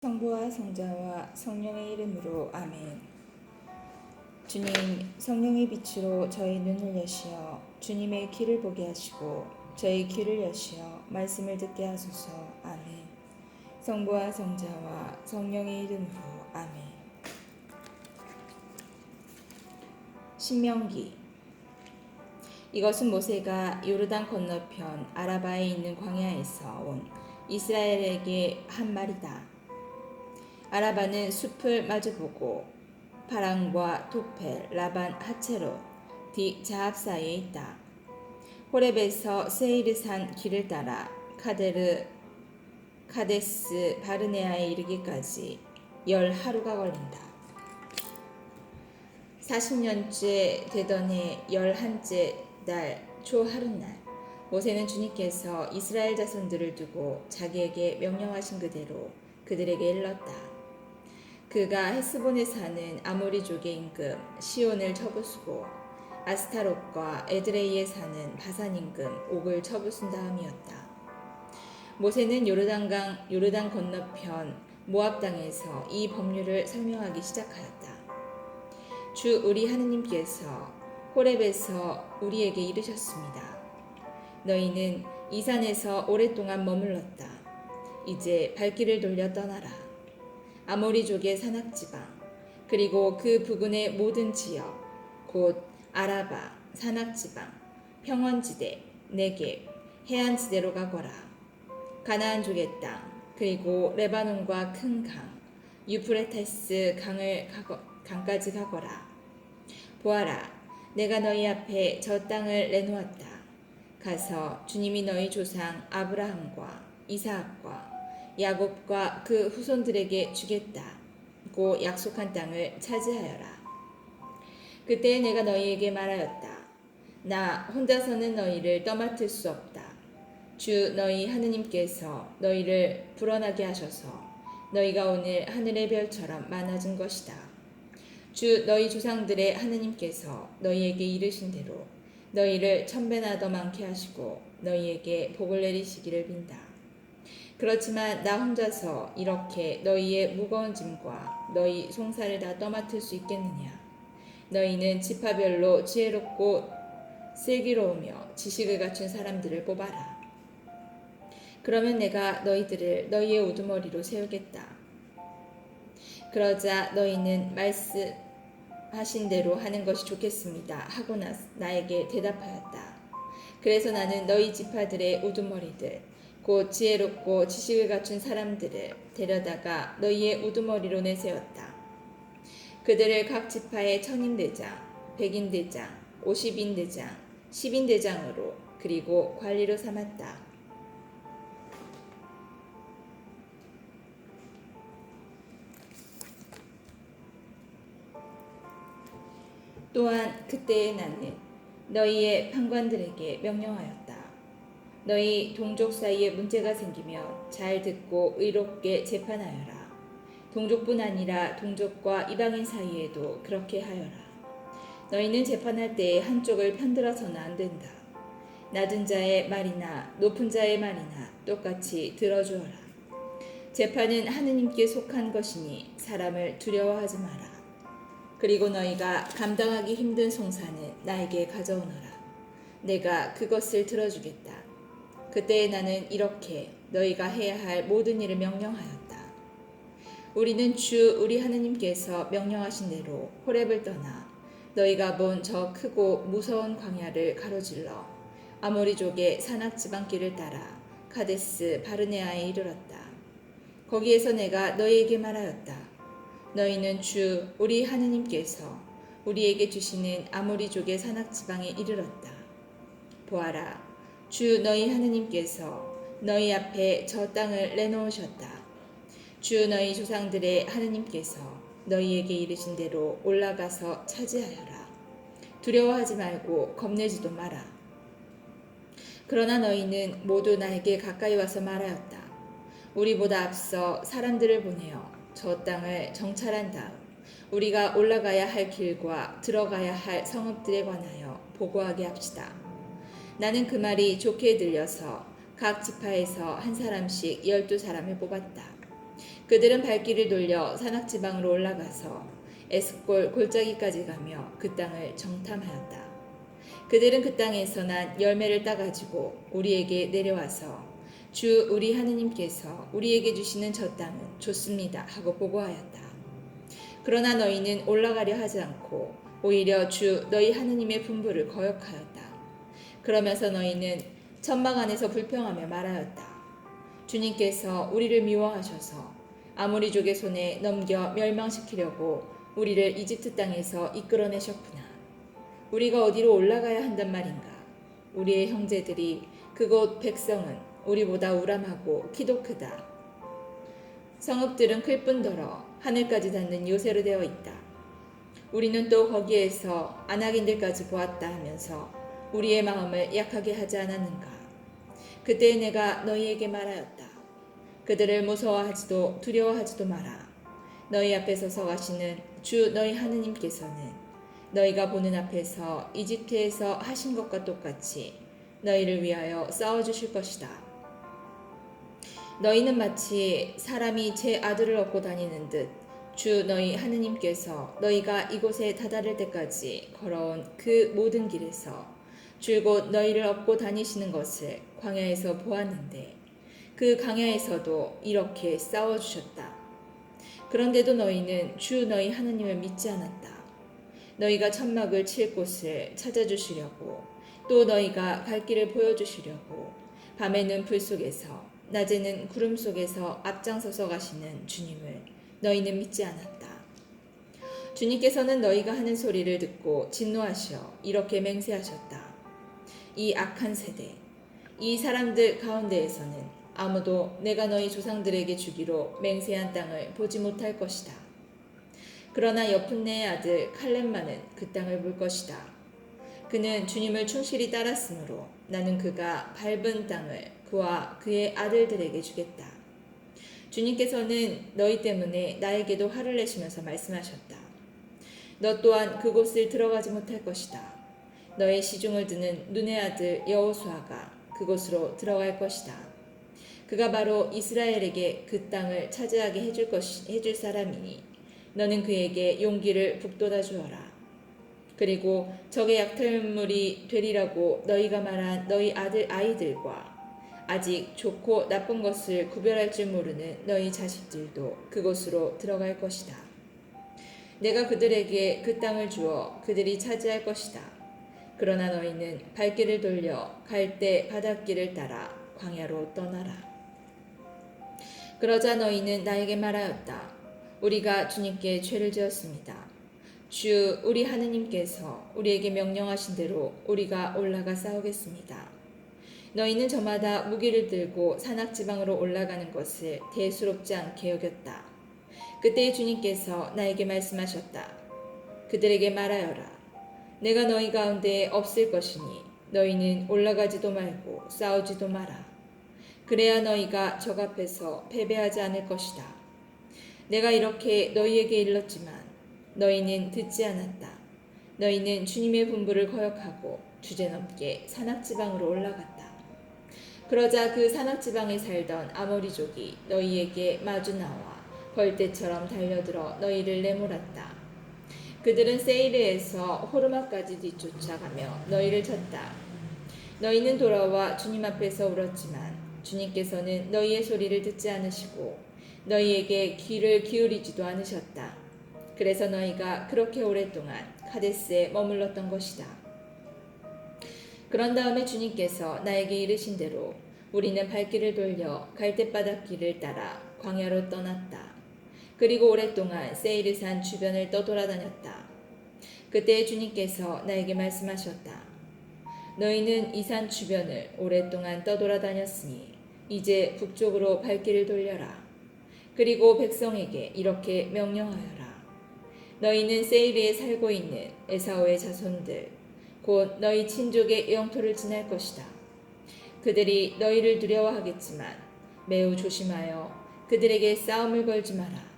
성부와 성자와 성령의 이름으로 아멘. 주님, 성령의 빛으로 저희 눈을 여시어 주님의 길을 보게 하시고 저희 귀를 여시어 말씀을 듣게 하소서. 아멘. 성부와 성자와 성령의 이름으로 아멘. 신명기. 이것은 모세가 요르단 건너편 아라바에 있는 광야에서 온 이스라엘에게 한 말이다. 아라바는 숲을 마주보고 파랑과 토펠, 라반, 하체롯, 디 자합 사이에 있다. 호렙에서 세이르산 길을 따라 카데스 바르네아에 이르기까지 10하루가 걸린다. 40년째 되던 해 11째 달 초하룻날 모세는 주님께서 이스라엘 자손들을 두고 자기에게 명령하신 그대로 그들에게 일렀다. 그가 헤스본에 사는 아모리족의 임금 시온을 쳐부수고 아스타롯과 에드레이에 사는 바산 임금 옥을 쳐부순 다음이었다. 모세는 요르단 건너편 모압 땅에서 이 법률을 설명하기 시작하였다. 주 우리 하느님께서 호렙에서 우리에게 이르셨습니다. 너희는 이 산에서 오랫동안 머물렀다. 이제 발길을 돌려 떠나라. 아모리족의 산악지방 그리고 그 부근의 모든 지역 곧 아라바, 산악지방, 평원지대, 네겝, 해안지대로 가거라. 가나안족의 땅 그리고 레바논과 큰 강, 유프레테스 강까지 가거라. 보아라, 내가 너희 앞에 저 땅을 내놓았다. 가서 주님이 너희 조상 아브라함과 이삭과 야곱과 그 후손들에게 주겠다고 약속한 땅을 차지하여라. 그때 내가 너희에게 말하였다. 나 혼자서는 너희를 떠맡을 수 없다. 주 너희 하느님께서 너희를 불어나게 하셔서 너희가 오늘 하늘의 별처럼 많아진 것이다. 주 너희 조상들의 하느님께서 너희에게 이르신 대로 너희를 1000배나 더 많게 하시고 너희에게 복을 내리시기를 빈다. 그렇지만 나 혼자서 이렇게 너희의 무거운 짐과 너희 송사를 다 떠맡을 수 있겠느냐? 너희는 지파별로 지혜롭고 슬기로우며 지식을 갖춘 사람들을 뽑아라. 그러면 내가 너희들을 너희의 우두머리로 세우겠다. 그러자 너희는 말씀하신 대로 하는 것이 좋겠습니다 하고 나에게 대답하였다. 그래서 나는 너희 지파들의 우두머리들 곧 지혜롭고 지식을 갖춘 사람들을 데려다가 너희의 우두머리로 내세웠다. 그들을 각 지파의 1000인대장, 100인대장, 50인대장, 10인대장으로 그리고 관리로 삼았다. 또한 그때에 나는 너희의 판관들에게 명령하였다. 너희 동족 사이에 문제가 생기면 잘 듣고 의롭게 재판하여라. 동족뿐 아니라 동족과 이방인 사이에도 그렇게 하여라. 너희는 재판할 때에 한쪽을 편들어서는 안 된다. 낮은 자의 말이나 높은 자의 말이나 똑같이 들어주어라. 재판은 하느님께 속한 것이니 사람을 두려워하지 마라. 그리고 너희가 감당하기 힘든 송사는 나에게 가져오너라. 내가 그것을 들어주겠다. 그때 나는 이렇게 너희가 해야 할 모든 일을 명령하였다. 우리는 주 우리 하느님께서 명령하신 대로 호렙을 떠나 너희가 본 저 크고 무서운 광야를 가로질러 아모리족의 산악지방 길을 따라 카데스 바르네아에 이르렀다. 거기에서 내가 너희에게 말하였다. 너희는 주 우리 하느님께서 우리에게 주시는 아모리족의 산악지방에 이르렀다. 보아라, 주 너희 하느님께서 너희 앞에 저 땅을 내놓으셨다. 주 너희 조상들의 하느님께서 너희에게 이르신 대로 올라가서 차지하여라. 두려워하지 말고 겁내지도 마라. 그러나 너희는 모두 나에게 가까이 와서 말하였다. 우리보다 앞서 사람들을 보내어 저 땅을 정찰한 다음 우리가 올라가야 할 길과 들어가야 할 성읍들에 관하여 보고하게 합시다. 나는 그 말이 좋게 들려서 각 지파에서 한 사람씩 12사람을 뽑았다. 그들은 발길을 돌려 산악지방으로 올라가서 에스골 골짜기까지 가며 그 땅을 정탐하였다. 그들은 그 땅에서 난 열매를 따가지고 우리에게 내려와서 주 우리 하느님께서 우리에게 주시는 저 땅은 좋습니다 하고 보고하였다. 그러나 너희는 올라가려 하지 않고 오히려 주 너희 하느님의 분부를 거역하였다. 그러면서 너희는 천막 안에서 불평하며 말하였다. 주님께서 우리를 미워하셔서 아모리족의 손에 넘겨 멸망시키려고 우리를 이집트 땅에서 이끌어내셨구나. 우리가 어디로 올라가야 한단 말인가? 우리의 형제들이 그곳 백성은 우리보다 우람하고 키도 크다. 성읍들은 클 뿐더러 하늘까지 닿는 요새로 되어 있다. 우리는 또 거기에서 아낙인들까지 보았다 하면서 우리의 마음을 약하게 하지 않았는가? 그때 내가 너희에게 말하였다. 그들을 무서워하지도 두려워하지도 마라. 너희 앞에 서서 가시는 주 너희 하느님께서는 너희가 보는 앞에서 이집트에서 하신 것과 똑같이 너희를 위하여 싸워주실 것이다. 너희는 마치 사람이 제 아들을 얻고 다니는 듯 주 너희 하느님께서 너희가 이곳에 다다를 때까지 걸어온 그 모든 길에서 줄곧 너희를 업고 다니시는 것을 광야에서 보았는데 그 광야에서도 이렇게 싸워주셨다. 그런데도 너희는 주 너희 하느님을 믿지 않았다. 너희가 천막을 칠 곳을 찾아주시려고 또 너희가 갈 길을 보여주시려고 밤에는 불 속에서 낮에는 구름 속에서 앞장서서 가시는 주님을 너희는 믿지 않았다. 주님께서는 너희가 하는 소리를 듣고 진노하시어 이렇게 맹세하셨다. 이 악한 세대, 이 사람들 가운데에서는 아무도 내가 너희 조상들에게 주기로 맹세한 땅을 보지 못할 것이다. 그러나 여푼네의 아들 칼렙만은 그 땅을 볼 것이다. 그는 주님을 충실히 따랐으므로 나는 그가 밟은 땅을 그와 그의 아들들에게 주겠다. 주님께서는 너희 때문에 나에게도 화를 내시면서 말씀하셨다. 너 또한 그곳을 들어가지 못할 것이다. 너의 시중을 드는 눈의 아들 여호수아가 그곳으로 들어갈 것이다. 그가 바로 이스라엘에게 그 땅을 차지하게 해줄 사람이니 너는 그에게 용기를 북돋아 주어라. 그리고 적의 약탈물이 되리라고 너희가 말한 너희 아이들과 아직 좋고 나쁜 것을 구별할 줄 모르는 너희 자식들도 그곳으로 들어갈 것이다. 내가 그들에게 그 땅을 주어 그들이 차지할 것이다. 그러나 너희는 발길을 돌려 갈대 바닷길을 따라 광야로 떠나라. 그러자 너희는 나에게 말하였다. 우리가 주님께 죄를 지었습니다. 주 우리 하느님께서 우리에게 명령하신 대로 우리가 올라가 싸우겠습니다. 너희는 저마다 무기를 들고 산악지방으로 올라가는 것을 대수롭지 않게 여겼다. 그때 주님께서 나에게 말씀하셨다. 그들에게 말하여라. 내가 너희 가운데 없을 것이니 너희는 올라가지도 말고 싸우지도 마라. 그래야 너희가 적 앞에서 패배하지 않을 것이다. 내가 이렇게 너희에게 일렀지만 너희는 듣지 않았다. 너희는 주님의 분부를 거역하고 주제넘게 산악지방으로 올라갔다. 그러자 그 산악지방에 살던 아모리족이 너희에게 마주 나와 벌떼처럼 달려들어 너희를 내몰았다. 그들은 세이르에서 호르마까지 뒤쫓아가며 너희를 쳤다. 너희는 돌아와 주님 앞에서 울었지만 주님께서는 너희의 소리를 듣지 않으시고 너희에게 귀를 기울이지도 않으셨다. 그래서 너희가 그렇게 오랫동안 카데스에 머물렀던 것이다. 그런 다음에 주님께서 나에게 이르신 대로 우리는 발길을 돌려 갈대바닷길을 따라 광야로 떠났다. 그리고 오랫동안 세이르산 주변을 떠돌아다녔다. 그때 주님께서 나에게 말씀하셨다. 너희는 이 산 주변을 오랫동안 떠돌아다녔으니 이제 북쪽으로 발길을 돌려라. 그리고 백성에게 이렇게 명령하여라. 너희는 세이르에 살고 있는 에사오의 자손들 곧 너희 친족의 영토를 지날 것이다. 그들이 너희를 두려워하겠지만 매우 조심하여 그들에게 싸움을 걸지 마라.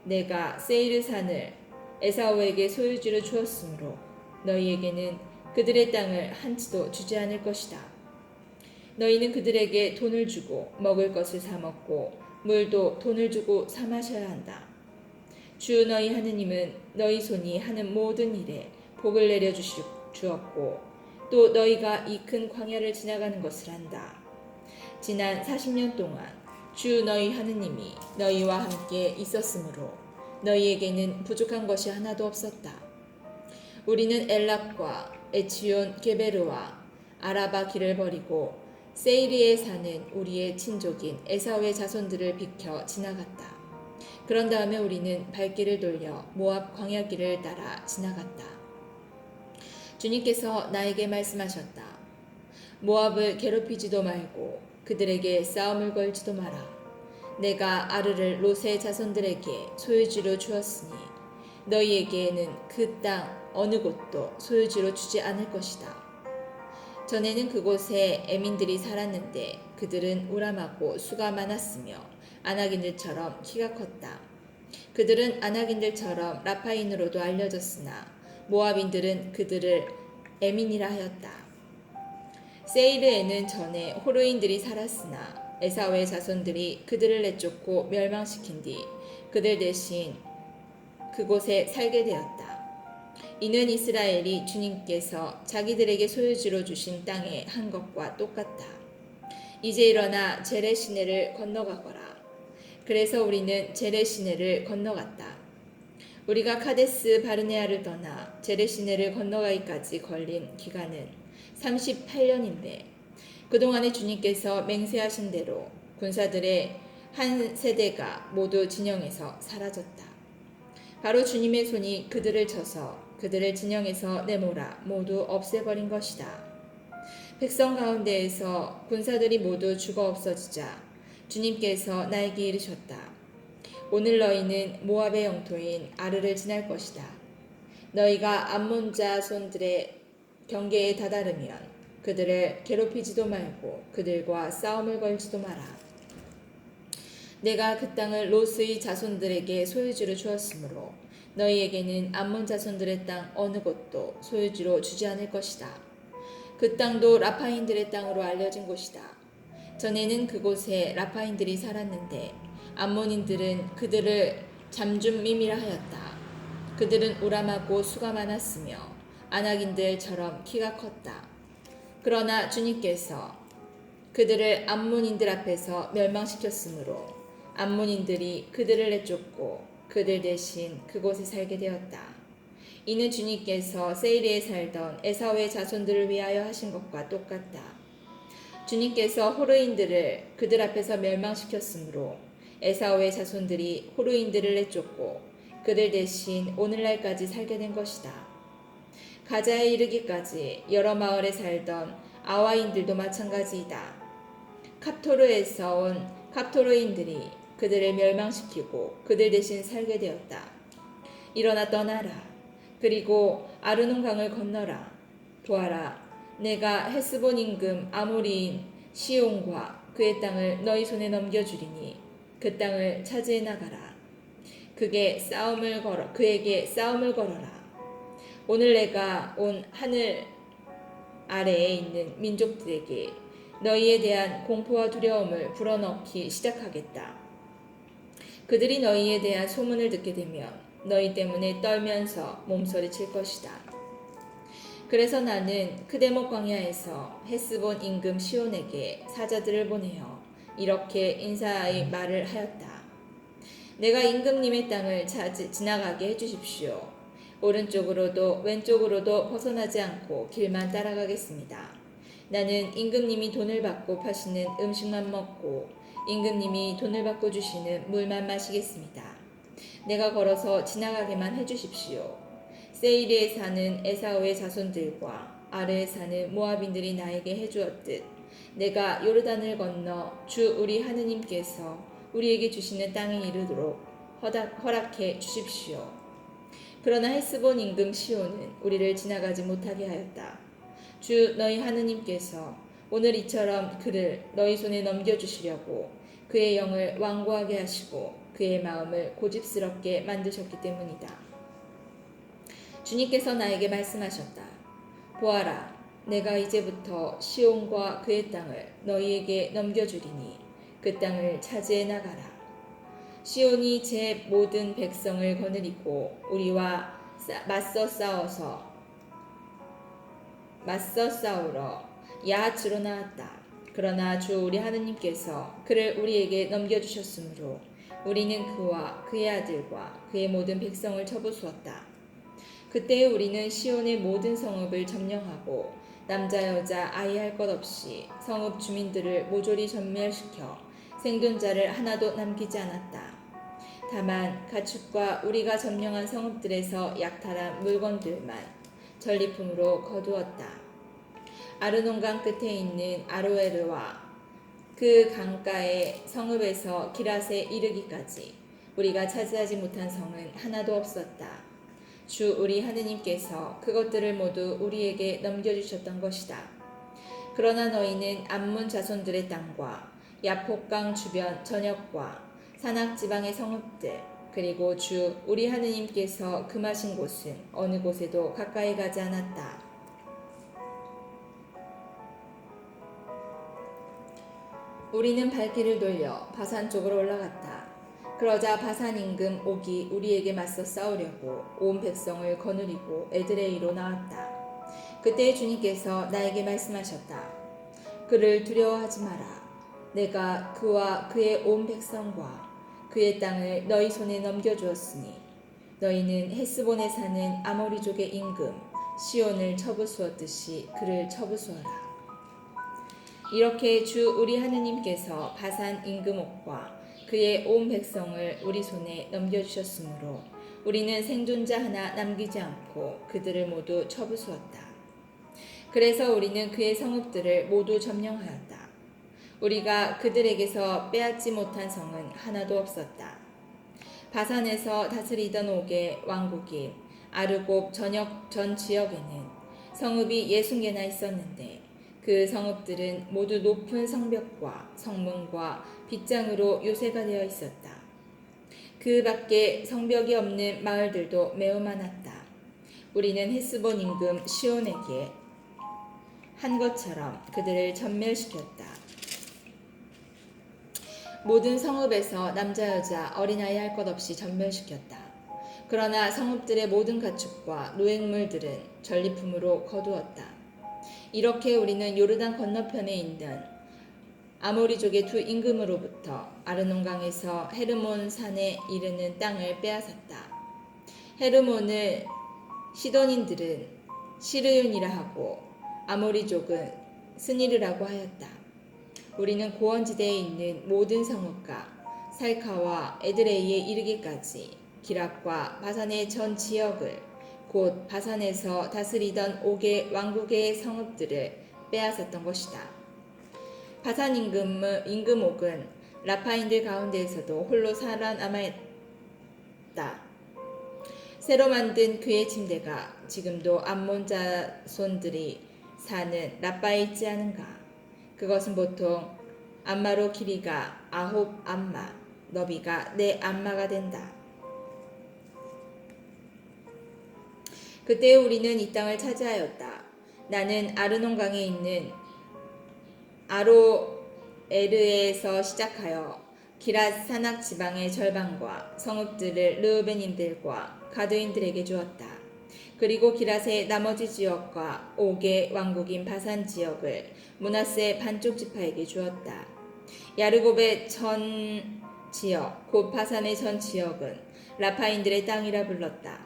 내가 세이르 산을 에사오에게 소유지로 주었으므로 너희에게는 그들의 땅을 한치도 주지 않을 것이다. 너희는 그들에게 돈을 주고 먹을 것을 사 먹고 물도 돈을 주고 사 마셔야 한다. 주 너희 하느님은 너희 손이 하는 모든 일에 복을 내려 주었고 또 너희가 이 큰 광야를 지나가는 것을 안다. 지난 40년 동안 주 너희 하느님이 너희와 함께 있었으므로 너희에게는 부족한 것이 하나도 없었다. 우리는 엘락과 에치온 게베르와 아라바 길을 버리고 세이리에 사는 우리의 친족인 에사우의 자손들을 비켜 지나갔다. 그런 다음에 우리는 발길을 돌려 모압 광야길을 따라 지나갔다. 주님께서 나에게 말씀하셨다. 모압을 괴롭히지도 말고 그들에게 싸움을 걸지도 마라. 내가 아르를 롯의 자손들에게 소유지로 주었으니 너희에게는 그 땅 어느 곳도 소유지로 주지 않을 것이다. 전에는 그곳에 에민들이 살았는데 그들은 우람하고 수가 많았으며 아낙인들처럼 키가 컸다. 그들은 아낙인들처럼 라파인으로도 알려졌으나 모압인들은 그들을 에민이라 하였다. 세이르에는 전에 호르인들이 살았으나 에사우의 자손들이 그들을 내쫓고 멸망시킨 뒤 그들 대신 그곳에 살게 되었다. 이는 이스라엘이 주님께서 자기들에게 소유지로 주신 땅에 한 것과 똑같다. 이제 일어나 제레 시내를 건너가거라. 그래서 우리는 제레 시내를 건너갔다. 우리가 카데스 바르네아를 떠나 제레 시내를 건너가기까지 걸린 기간은 38년인데 그동안에 주님께서 맹세하신 대로 군사들의 한 세대가 모두 진영에서 사라졌다. 바로 주님의 손이 그들을 쳐서 그들을 진영에서 내몰아 모두 없애버린 것이다. 백성 가운데에서 군사들이 모두 죽어 없어지자 주님께서 나에게 이르셨다. 오늘 너희는 모압의 영토인 아르를 지날 것이다. 너희가 암몬 자손들의 경계에 다다르면 그들을 괴롭히지도 말고 그들과 싸움을 걸지도 마라. 내가 그 땅을 롯의 자손들에게 소유지로 주었으므로 너희에게는 암몬 자손들의 땅 어느 곳도 소유지로 주지 않을 것이다. 그 땅도 라파인들의 땅으로 알려진 곳이다. 전에는 그곳에 라파인들이 살았는데 암몬인들은 그들을 잠줌밈이라 하였다. 그들은 우람하고 수가 많았으며 아낙인들처럼 키가 컸다. 그러나 주님께서 그들을 암몬인들 앞에서 멸망시켰으므로 암몬인들이 그들을 내쫓고 그들 대신 그곳에 살게 되었다. 이는 주님께서 세이르에 살던 에사우의 자손들을 위하여 하신 것과 똑같다. 주님께서 호르인들을 그들 앞에서 멸망시켰으므로 에사우의 자손들이 호르인들을 내쫓고 그들 대신 오늘날까지 살게 된 것이다. 가자에 이르기까지 여러 마을에 살던 아와인들도 마찬가지이다. 갑토르에서 온 갑토르인들이 그들을 멸망시키고 그들 대신 살게 되었다. 일어나 떠나라. 그리고 아르논 강을 건너라. 보아라. 내가 헤스본 임금 아모리인 시온과 그의 땅을 너희 손에 넘겨주리니 그 땅을 차지해 나가라. 그에게 싸움을 걸어라. 오늘 내가 온 하늘 아래에 있는 민족들에게 너희에 대한 공포와 두려움을 불어넣기 시작하겠다. 그들이 너희에 대한 소문을 듣게 되면 너희 때문에 떨면서 몸서리칠 것이다. 그래서 나는 크데못 광야에서 헤스본 임금 시온에게 사자들을 보내어 이렇게 인사의 말을 하였다. 내가 임금님의 땅을 지나가게 해주십시오. 오른쪽으로도 왼쪽으로도 벗어나지 않고 길만 따라가겠습니다. 나는 임금님이 돈을 받고 파시는 음식만 먹고 임금님이 돈을 받고 주시는 물만 마시겠습니다. 내가 걸어서 지나가게만 해주십시오. 세이르에 사는 에사우의 자손들과 아르에 사는 모압인들이 나에게 해주었듯 내가 요르단을 건너 주 우리 하느님께서 우리에게 주시는 땅에 이르도록 허락해 주십시오. 그러나 헤스본 임금 시온은 우리를 지나가지 못하게 하였다. 주 너희 하느님께서 오늘 이처럼 그를 너희 손에 넘겨주시려고 그의 영을 완고하게 하시고 그의 마음을 고집스럽게 만드셨기 때문이다. 주님께서 나에게 말씀하셨다. 보아라, 내가 이제부터 시온과 그의 땅을 너희에게 넘겨주리니 그 땅을 차지해 나가라. 시온이 제 모든 백성을 거느리고 우리와 맞서 싸우러 야하츠로 나왔다. 그러나 주 우리 하느님께서 그를 우리에게 넘겨주셨으므로 우리는 그와 그의 아들과 그의 모든 백성을 쳐부수었다. 그때 우리는 시온의 모든 성읍을 점령하고 남자 여자 아이 할 것 없이 성읍 주민들을 모조리 전멸시켜 생존자를 하나도 남기지 않았다. 다만 가축과 우리가 점령한 성읍들에서 약탈한 물건들만 전리품으로 거두었다. 아르논강 끝에 있는 아로에르와 그 강가의 성읍에서 기랏에 이르기까지 우리가 차지하지 못한 성은 하나도 없었다. 주 우리 하느님께서 그것들을 모두 우리에게 넘겨주셨던 것이다. 그러나 너희는 암몬 자손들의 땅과 야폭강 주변 전역과 산악지방의 성읍들 그리고 주 우리 하느님께서 금하신 곳은 어느 곳에도 가까이 가지 않았다. 우리는 발길을 돌려 바산 쪽으로 올라갔다. 그러자 바산 임금 옥이 우리에게 맞서 싸우려고 온 백성을 거느리고 에드레이로 나왔다. 그때 주님께서 나에게 말씀하셨다. 그를 두려워하지 마라. 내가 그와 그의 온 백성과 그의 땅을 너희 손에 넘겨주었으니 너희는 헤스본에 사는 아모리족의 임금 시온을 쳐부수었듯이 그를 쳐부수어라. 이렇게 주 우리 하느님께서 바산 임금 옥과 그의 온 백성을 우리 손에 넘겨주셨으므로 우리는 생존자 하나 남기지 않고 그들을 모두 쳐부수었다. 그래서 우리는 그의 성읍들을 모두 점령하였다. 우리가 그들에게서 빼앗지 못한 성은 하나도 없었다. 바산에서 다스리던 옥의 왕국인 아르곱 전역 전 지역에는 성읍이 60개나 있었는데 그 성읍들은 모두 높은 성벽과 성문과 빗장으로 요새가 되어 있었다. 그 밖에 성벽이 없는 마을들도 매우 많았다. 우리는 헤스본 임금 시온에게 한 것처럼 그들을 전멸시켰다. 모든 성읍에서 남자 여자 어린아이 할 것 없이 전멸시켰다. 그러나 성읍들의 모든 가축과 노획물들은 전리품으로 거두었다. 이렇게 우리는 요르단 건너편에 있는 아모리족의 두 임금으로부터 아르논강에서 헤르몬 산에 이르는 땅을 빼앗았다. 헤르몬을 시돈인들은 시르윤이라 하고 아모리족은 스니르라고 하였다. 우리는 고원지대에 있는 모든 성읍과 살카와 에드레이에 이르기까지 기랏과 바산의 전 지역을 곧 바산에서 다스리던 옥의 왕국의 성읍들을 빼앗았던 것이다. 바산 임금 옥은 라파인들 가운데에서도 홀로 살아남았다. 새로 만든 그의 침대가 지금도 암몬 자손들이 사는 라파에 있지 않은가. 그것은 보통 암마로 길이가 9 암마, 너비가 4 암마가 된다. 그때 우리는 이 땅을 차지하였다. 나는 아르논강에 있는 아로에르에서 시작하여 기랏 산악 지방의 절반과 성읍들을 르우벤인들과 가드인들에게 주었다. 그리고 기랏의 나머지 지역과 옥의 왕국인 바산 지역을 므낫세 반쪽 지파에게 주었다. 야르곱의 전 지역 곧 바산의 전 지역은 라파인들의 땅이라 불렀다.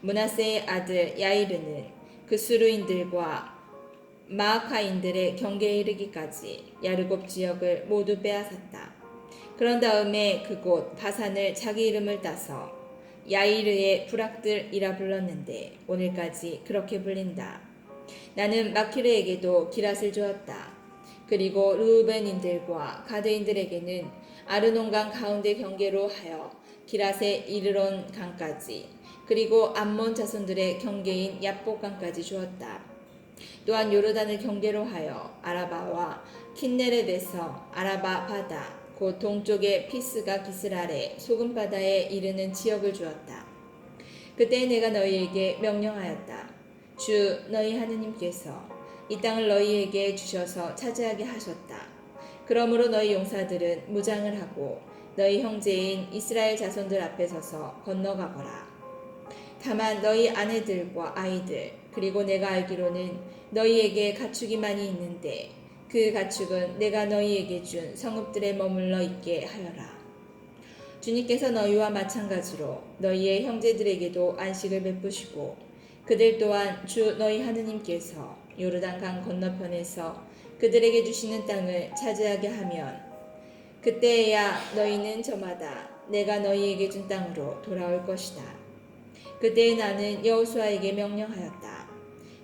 므낫세의 아들 야이르는 그스루인들과 마아카인들의 경계에 이르기까지 야르곱 지역을 모두 빼앗았다. 그런 다음에 그곳 바산을 자기 이름을 따서 야이르의 부락들이라 불렀는데 오늘까지 그렇게 불린다. 나는 마키르에게도 기랏을 주었다. 그리고 르우벤인들과 가드인들에게는 아르논강 가운데 경계로 하여 기랏의 이르론 강까지 그리고 암몬 자손들의 경계인 야복강까지 주었다. 또한 요르단을 경계로 하여 아라바와 킨네렛에서 아라바 바다 곧 동쪽의 피스가 기스랄의 소금 바다에 이르는 지역을 주었다. 그때 내가 너희에게 명령하였다. 주 너희 하느님께서 이 땅을 너희에게 주셔서 차지하게 하셨다. 그러므로 너희 용사들은 무장을 하고 너희 형제인 이스라엘 자손들 앞에 서서 건너가거라. 다만 너희 아내들과 아이들 그리고 내가 알기로는 너희에게 가축이 많이 있는데 그 가축은 내가 너희에게 준 성읍들에 머물러 있게 하여라. 주님께서 너희와 마찬가지로 너희의 형제들에게도 안식을 베푸시고 그들 또한 주 너희 하느님께서 요르단 강 건너편에서 그들에게 주시는 땅을 차지하게 하면 그때에야 너희는 저마다 내가 너희에게 준 땅으로 돌아올 것이다. 그때에 나는 여호수아에게 명령하였다.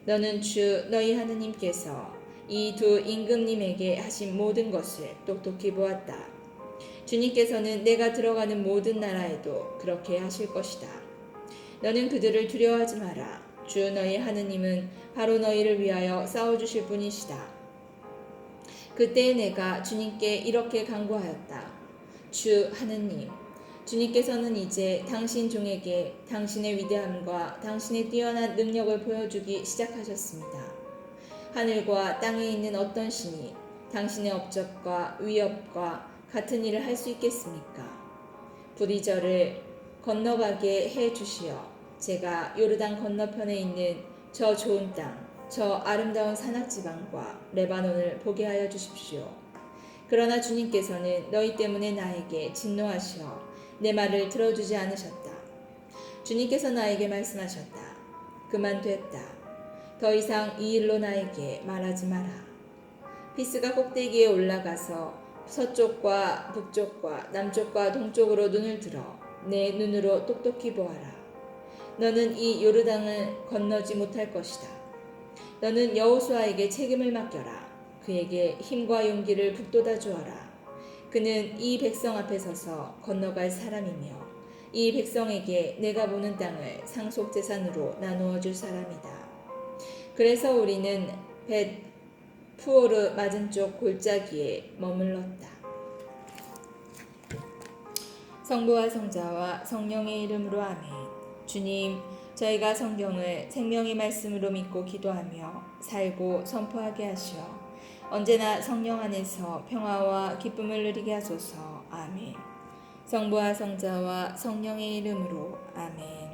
너는 주 너희 하느님께서 이 두 임금님에게 하신 모든 것을 똑똑히 보았다. 주님께서는 내가 들어가는 모든 나라에도 그렇게 하실 것이다. 너는 그들을 두려워하지 마라. 주 너희 하느님은 바로 너희를 위하여 싸워주실 분이시다. 그때에 내가 주님께 이렇게 간구하였다. 주 하느님, 주님께서는 이제 당신 종에게 당신의 위대함과 당신의 뛰어난 능력을 보여주기 시작하셨습니다. 하늘과 땅에 있는 어떤 신이 당신의 업적과 위협과 같은 일을 할 수 있겠습니까? 부디 저를 건너가게 해 주시어 제가 요르단 건너편에 있는 저 좋은 땅, 저 아름다운 산악지방과 레바논을 보게 하여 주십시오. 그러나 주님께서는 너희 때문에 나에게 진노하시어 내 말을 들어주지 않으셨다. 주님께서 나에게 말씀하셨다. 그만됐다. 더 이상 이 일로 나에게 말하지 마라. 피스가 꼭대기에 올라가서 서쪽과 북쪽과 남쪽과 동쪽으로 눈을 들어 내 눈으로 똑똑히 보아라. 너는 이 요르단을 건너지 못할 것이다. 너는 여호수아에게 책임을 맡겨라. 그에게 힘과 용기를 북돋아 주어라. 그는 이 백성 앞에 서서 건너갈 사람이며 이 백성에게 내가 보는 땅을 상속재산으로 나누어 줄 사람이다. 그래서 우리는 벳 푸오르 맞은쪽 골짜기에 머물렀다. 성부와 성자와 성령의 이름으로 아멘. 주님, 저희가 성경을 생명의 말씀으로 믿고 기도하며 살고 선포하게 하시어 언제나 성령 안에서 평화와 기쁨을 누리게 하소서. 아멘. 성부와 성자와 성령의 이름으로 아멘.